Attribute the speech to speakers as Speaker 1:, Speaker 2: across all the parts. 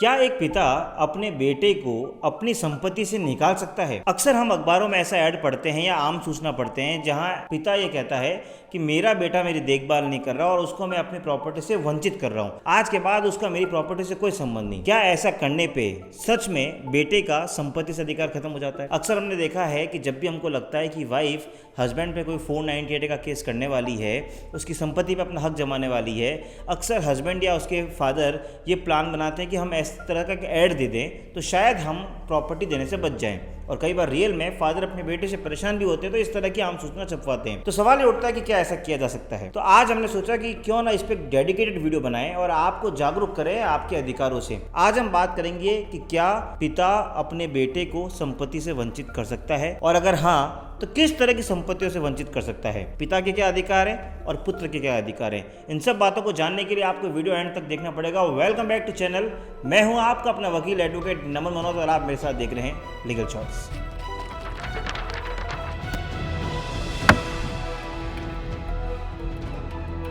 Speaker 1: क्या एक पिता अपने बेटे को अपनी संपत्ति से निकाल सकता है? अक्सर हम अखबारों में ऐसा ऐड पढ़ते हैं या आम सूचना पढ़ते हैं जहां पिता ये कहता है कि मेरा बेटा मेरी देखभाल नहीं कर रहा और उसको मैं अपनी प्रॉपर्टी से वंचित कर रहा हूं। आज के बाद उसका मेरी प्रॉपर्टी से कोई संबंध नहीं। क्या ऐसा करने पे सच में बेटे का संपत्ति से अधिकार खत्म हो जाता है? अक्सर हमने देखा है कि जब भी हमको लगता है कि वाइफ हस्बैंड पे कोई 498 का केस करने वाली है, उसकी संपत्ति पे अपना हक जमाने वाली है, अक्सर हस्बैंड या उसके फादर ये प्लान बनाते हैं कि हम इस तरह का ऐड दे दें तो शायद हम प्रॉपर्टी देने से बच जाएं। और कई बार रियल में फादर अपने बेटे से परेशान भी होते हैं तो इस तरह की आम सूचना छपवाते हैं। तो सवाल ये उठता है कि क्या ऐसा किया जा सकता है? तो आज हमने सोचा कि क्यों ना इस पर डेडिकेटेड वीडियो बनाएं और आपको जागरूक करें आपके अधिकारों से। आज हम बात करेंगे कि क्या पिता अपने बेटे को संपत्ति से वंचित कर सकता है, और अगर हाँ तो किस तरह की संपत्तियों से वंचित कर सकता है। पिता के क्या अधिकार हैं और पुत्र के क्या अधिकार हैं, इन सब बातों को जानने के लिए आपको वीडियो एंड तक देखना पड़ेगा। Welcome back to channel. मैं हूं आपका अपना वकील एडवोकेट नमन मनोज और आप मेरे साथ देख रहे हैं लीगल शॉर्ट्स।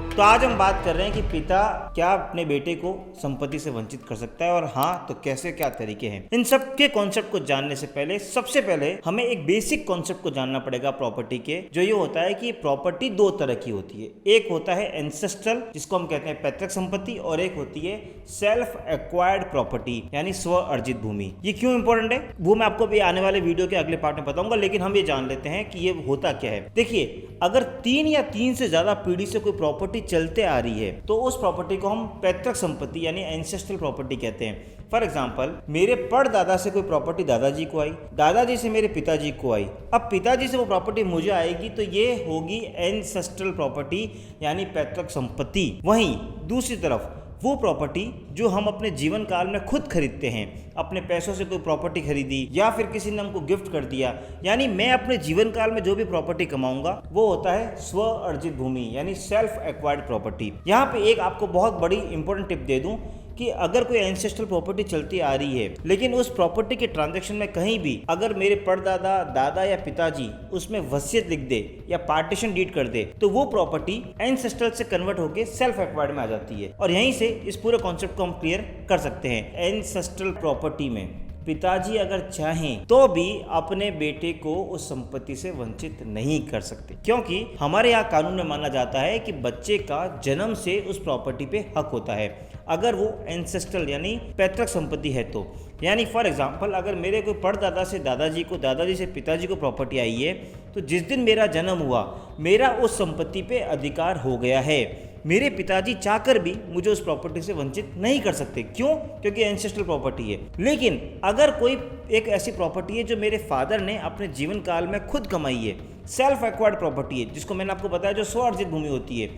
Speaker 1: तो आज हम बात कर रहे हैं कि पिता क्या अपने बेटे को संपत्ति से वंचित कर सकता है, और हाँ तो कैसे, क्या तरीके हैं। इन सब के कॉन्सेप्ट को जानने से पहले सबसे पहले हमें एक बेसिक कॉन्सेप्ट को जानना पड़ेगा प्रॉपर्टी के, जो ये होता है कि प्रॉपर्टी दो तरह की होती है। एक होता है एंसेस्ट्रल, जिसको हम कहते हैं पैतृक संपत्ति, और एक होती है सेल्फ एक्वायर्ड प्रॉपर्टी यानी स्व अर्जित भूमि। ये क्यों इंपॉर्टेंट है वो मैं आपको भी आने वाले वीडियो के अगले पार्ट में बताऊंगा, लेकिन हम ये जान लेते हैं कि ये होता क्या है। देखिए, अगर 3 या 3 से ज्यादा पीढ़ी से कोई प्रॉपर्टी चलते आ रही है तो उस प्रॉपर्टी को हम पैतृक संपत्ति यानी एंसेस्ट्रल प्रॉपर्टी कहते हैं। फॉर एग्जाम्पल, मेरे परदादा से कोई प्रॉपर्टी दादाजी को आई, दादाजी से मेरे पिताजी को आई, अब पिताजी से वो प्रॉपर्टी मुझे आएगी, तो ये होगी एंसेस्ट्रल प्रॉपर्टी यानी पैतृक संपत्ति। वहीं दूसरी तरफ वो प्रॉपर्टी जो हम अपने जीवन काल में खुद खरीदते हैं, अपने पैसों से कोई प्रॉपर्टी खरीदी या फिर किसी ने हमको गिफ्ट कर दिया, यानी मैं अपने जीवन काल में जो भी प्रॉपर्टी कमाऊंगा वो होता है स्व अर्जित भूमि यानी सेल्फ एक्वायर्ड प्रॉपर्टी। यहाँ पे एक आपको बहुत बड़ी इंपॉर्टेंट टिप दे दूं कि अगर कोई एंसेस्ट्रल प्रॉपर्टी चलती आ रही है लेकिन उस प्रॉपर्टी के ट्रांजैक्शन में कहीं भी अगर मेरे परदादा, दादा या पिताजी उसमें वसीयत लिख दे या पार्टीशन डीड कर दे तो वो प्रॉपर्टी एंसेस्ट्रल से कन्वर्ट होकर सेल्फ एक्वायर्ड में आ जाती है। और यहीं से इस पूरे कॉन्सेप्ट को हम क्लियर कर सकते हैं। एंसेस्ट्रल प्रॉपर्टी में पिताजी अगर चाहें तो भी अपने बेटे को उस संपत्ति से वंचित नहीं कर सकते, क्योंकि हमारे यहाँ कानून में माना जाता है कि बच्चे का जन्म से उस प्रॉपर्टी पे हक होता है अगर वो एंसेस्ट्रल यानी पैतृक संपत्ति है तो। यानी फॉर एग्जांपल, अगर मेरे कोई परदादा से दादाजी को, दादाजी से पिताजी को प्रॉपर्टी आई है तो जिस दिन मेरा जन्म हुआ मेरा उस संपत्ति पे अधिकार हो गया है। मेरे पिताजी चाहकर भी मुझे उस प्रॉपर्टी से वंचित नहीं कर सकते। क्यों? क्योंकि एंसेस्ट्रल प्रॉपर्टी है। लेकिन अगर कोई एक ऐसी प्रॉपर्टी है जो मेरे फादर ने अपने जीवन काल में खुद कमाई है, सेल्फ एक्वायर्ड प्रॉपर्टी है, जिसको मैंने आपको बताया जो स्व अर्जित भूमि होती है,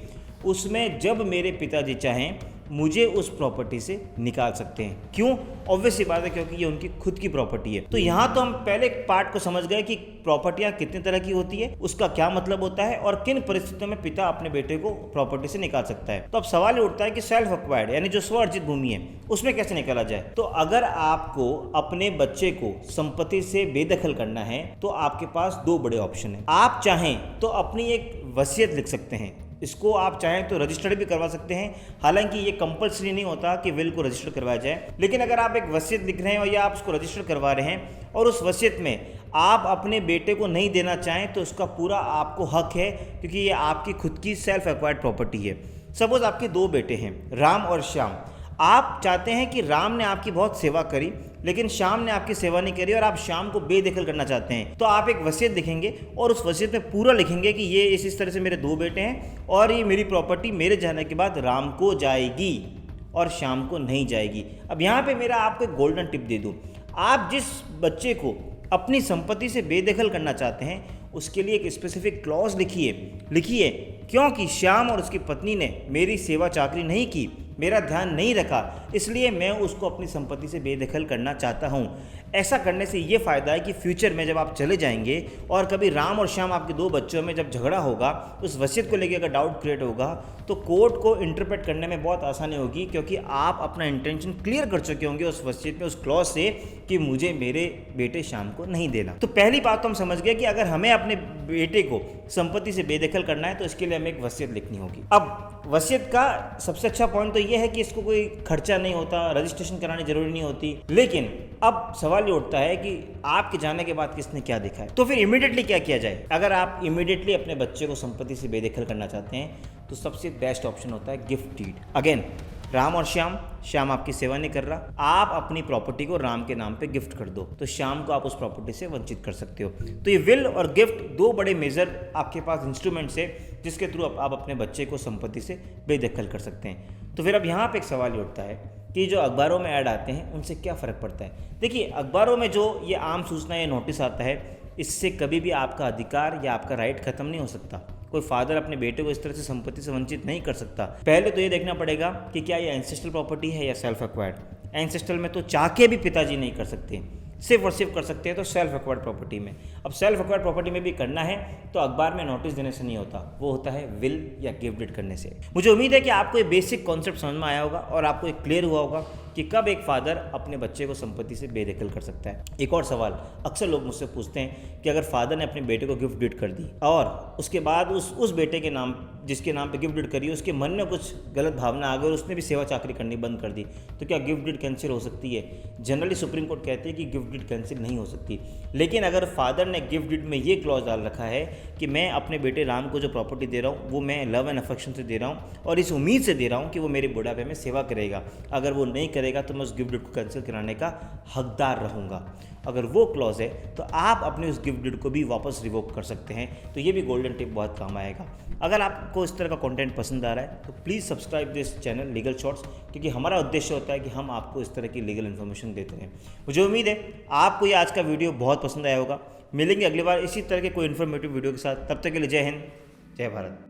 Speaker 1: उसमें जब मेरे पिताजी चाहें मुझे उस प्रॉपर्टी से निकाल सकते हैं। क्यों? ऑब्वियस सी बात है, क्योंकि ये उनकी खुद की प्रॉपर्टी है। तो यहाँ तो हम पहले पार्ट को समझ गए कि प्रॉपर्टियां कितने तरह की होती है, उसका क्या मतलब होता है और किन परिस्थितियों में पिता अपने बेटे को प्रॉपर्टी से निकाल सकता है। तो अब सवाल ये उठता है कि सेल्फ एक्वायर्ड यानी जो स्व अर्जित भूमि है उसमें कैसे निकाला जाए। तो अगर आपको अपने बच्चे को संपत्ति से बेदखल करना है तो आपके पास 2 बड़े ऑप्शन है। आप चाहें तो अपनी एक वसीयत लिख सकते हैं, इसको आप चाहें तो रजिस्टर्ड भी करवा सकते हैं। हालांकि ये कंपलसरी नहीं होता कि विल को रजिस्टर करवाया जाए, लेकिन अगर आप एक वसीयत लिख रहे हैं और या आप उसको रजिस्टर करवा रहे हैं और उस वसीयत में आप अपने बेटे को नहीं देना चाहें तो उसका पूरा आपको हक है, क्योंकि ये आपकी खुद की सेल्फ एक्वायर्ड प्रॉपर्टी है। सपोज आपके 2 बेटे हैं, राम और श्याम। आप चाहते हैं कि राम ने आपकी बहुत सेवा करी लेकिन श्याम ने आपकी सेवा नहीं करी और आप श्याम को बेदखल करना चाहते हैं, तो आप एक वसीयत लिखेंगे और उस वसीयत में पूरा लिखेंगे कि ये इस तरह से मेरे 2 बेटे हैं और ये मेरी प्रॉपर्टी मेरे जाने के बाद राम को जाएगी और श्याम को नहीं जाएगी। अब यहाँ पे मेरा आपको एक गोल्डन टिप दे दूँ, आप जिस बच्चे को अपनी संपत्ति से बेदखल करना चाहते हैं उसके लिए एक स्पेसिफिक क्लॉज लिखिए क्योंकि श्याम और उसकी पत्नी ने मेरी सेवा चाकरी नहीं की, मेरा ध्यान नहीं रखा, इसलिए मैं उसको अपनी संपत्ति से बेदखल करना चाहता हूँ। ऐसा करने से ये फ़ायदा है कि फ्यूचर में जब आप चले जाएंगे और कभी राम और श्याम आपके 2 बच्चों में जब झगड़ा होगा, उस वसीयत को लेकर अगर डाउट क्रिएट होगा तो कोर्ट को इंटरप्रेट करने में बहुत आसानी होगी, क्योंकि आप अपना इंटेंशन क्लियर कर चुके होंगे उस वसीयत में, उस क्लॉज से कि मुझे मेरे बेटे श्याम को नहीं देना। तो पहली बात तो हम समझ गए कि अगर हमें अपने बेटे को संपत्ति से बेदखल करना है तो इसके लिए हमें एक वसीयत लिखनी होगी। अब वसीयत का सबसे अच्छा पॉइंट तो ये है कि इसको कोई खर्चा नहीं होता, रजिस्ट्रेशन करानी जरूरी नहीं होती। लेकिन अब सवाल ये उठता है कि आपके जाने के बाद किसने क्या देखा है, तो फिर इमीडिएटली क्या किया जाए। अगर आप इमीडिएटली अपने बच्चे को संपत्ति से बेदखल करना चाहते हैं तो सबसे बेस्ट ऑप्शन होता है गिफ्ट डीड। अगेन, राम और श्याम आपकी सेवा नहीं कर रहा, आप अपनी प्रॉपर्टी को राम के नाम पे गिफ्ट कर दो, तो श्याम को आप उस प्रॉपर्टी से वंचित कर सकते हो। तो ये विल और गिफ्ट दो बड़े मेजर आपके पास इंस्ट्रूमेंट्स है जिसके थ्रू आप अपने बच्चे को संपत्ति से बेदखल कर सकते हैं। तो फिर अब यहाँ पे एक सवाल ये उठता है कि जो अखबारों में ऐड आते हैं उनसे क्या फ़र्क पड़ता है। देखिए, अखबारों में जो ये आम सूचना या नोटिस आता है, इससे कभी भी आपका अधिकार या आपका राइट खत्म नहीं हो सकता। कोई फादर अपने बेटे को इस तरह से संपत्ति से वंचित नहीं कर सकता। पहले तो ये देखना पड़ेगा कि क्या ये एंसेस्ट्रल प्रॉपर्टी है या सेल्फ एक्वायर्ड। एंसेस्ट्रल में तो चाह के भी पिताजी नहीं कर सकते, सिर्फ और सिर्फ कर सकते हैं तो सेल्फ एक्वायर्ड प्रॉपर्टी में। अब सेल्फ एक्वायर्ड प्रॉपर्टी में भी करना है तो अखबार में नोटिस देने से नहीं होता, वो होता है विल या गिफ्ट डीड करने से। मुझे उम्मीद है कि आपको ये बेसिक कॉन्सेप्ट समझ में आया होगा और आपको एक क्लियर हुआ होगा कि कब एक फादर अपने बच्चे को संपत्ति से बेदखल कर सकता है। एक और सवाल अक्सर लोग मुझसे पूछते हैं कि अगर फादर ने अपने बेटे को गिफ्ट डीड कर दी और उसके बाद उस बेटे के नाम, जिसके नाम पे गिफ्ट डीड करी, उसके मन में कुछ गलत भावना आ गई और उसने भी सेवा चाकरी करनी बंद कर दी, तो क्या गिफ्ट डीड कैंसिल हो सकती है? जनरली सुप्रीम कोर्ट कहते हैं कि गिफ्ट डीड कैंसिल नहीं हो सकती। लेकिन अगर फादर ने गिफ्ट डीड में ये क्लॉज डाल रखा है कि मैं अपने बेटे राम को जो प्रॉपर्टी दे रहा हूँ वो मैं लव एंड अफेक्शन से दे रहा हूँ और इस उम्मीद से दे रहा हूँ कि वो मेरे बुढ़ापे में सेवा करेगा, अगर वो नहीं करेगा तो मैं उस गिफ्ट डीड को कैंसिल कराने का हकदार रहूँगा, अगर वो क्लॉज है तो आप अपने उस गिफ्ट डीड को भी वापस रिवोक कर सकते हैं। तो ये भी गोल्डन टिप बहुत काम आएगा। अगर आपको इस तरह का कंटेंट पसंद आ रहा है तो please subscribe this channel legal shorts, क्योंकि हमारा उद्देश्य होता है कि हम आपको इस तरह की लीगल इन्फॉर्मेशन देते रहें। मुझे उम्मीद है आपको ये आज का वीडियो बहुत पसंद आया होगा। मिलेंगे अगली बार इसी तरह के कोई इन्फॉर्मेटिव वीडियो के साथ, तब तक के लिए जय हिंद, जय भारत।